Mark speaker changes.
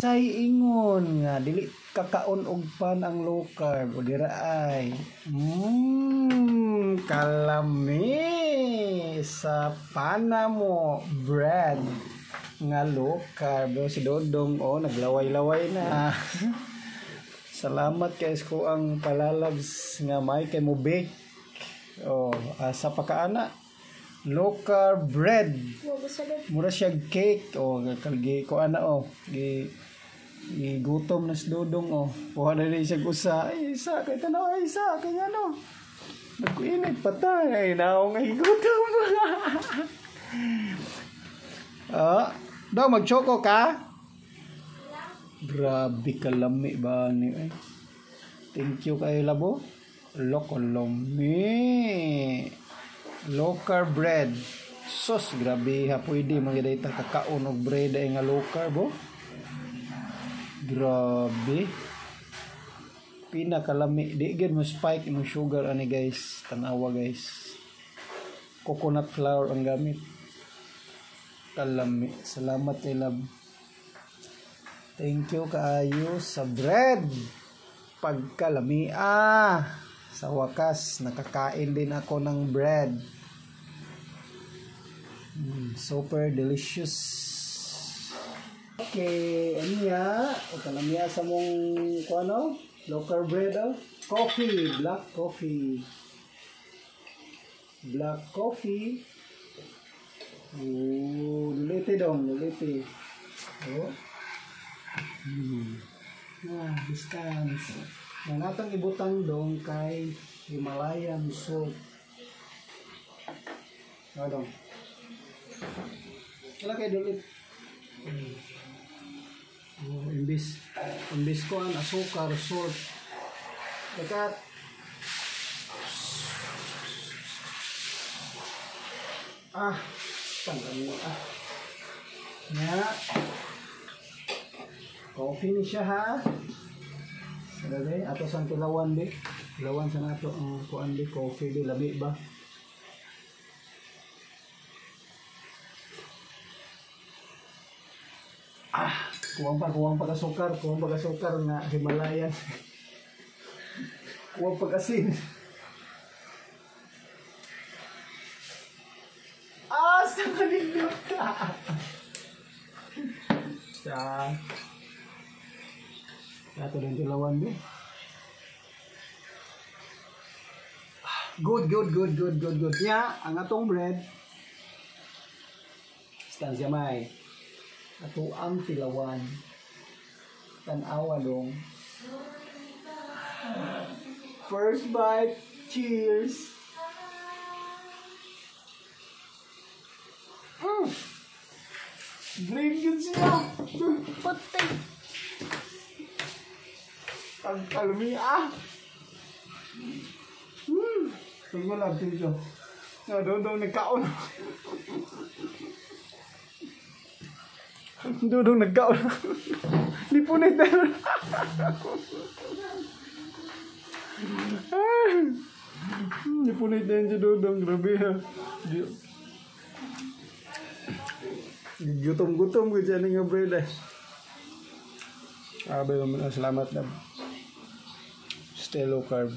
Speaker 1: Say ingon nga dili kakaon og pan ang low carb o dira ay kalami sa panamo bread nga low carb. Si Dodong naglaway-laway na. Salamat kay ko ang palalabs nga may kay mo bake. Sa pakaana low carb bread. Mura siya cake kalgi ko gutom na si Dodong kuha na rin siya usa isa kay tanaw isa kay nagkuinit patay naong ay gutom. Daw mag-choco ka? Grabe kalami ba ni thank you kay labo lokolami low carb bread sus grabe ha pwede magiday ta kakaon og bread ay nga low carb grabe pinakalami di gid mo spike mo sugar ani guys tanawa guys coconut flour ang gamit kalami. Salamat kay love, thank you kaayo sa bread pagkalami sa wakas nakakain din ako ng bread. Super delicious. Okay, aniya o kalamiya sa mong kuano low carb bread coffee, black coffee. Luliti dong, luliti. Distance. Na natang ibutang dong kay Himalayan salt. Dong. Wala kay dulit. Imbis ko ang asukar, salt. Dekat. Tanggalin mo coffee ni siya ha. Sabi, ato sang tilawan di. Tilawan sa nato ang kuan di coffee di labi ba. Kuwang pa sukar nga Himalayan. Kuwang pa asin. Sa kanindot ka. Ato din tilawan di. Good. Ang atong bread. Stansya may. Ato ang tilawan. Tanawa dong. First bite. Cheers. Green yun siya. Patay. Ang kalmi Tingnan lang dito. Dodong nagkaon. Dodong nagkaon. Lipunit na. Lipunit na yun si Dodong. Grabe ha. Gutom ko dyan nga bread salamat na. Stay low carb.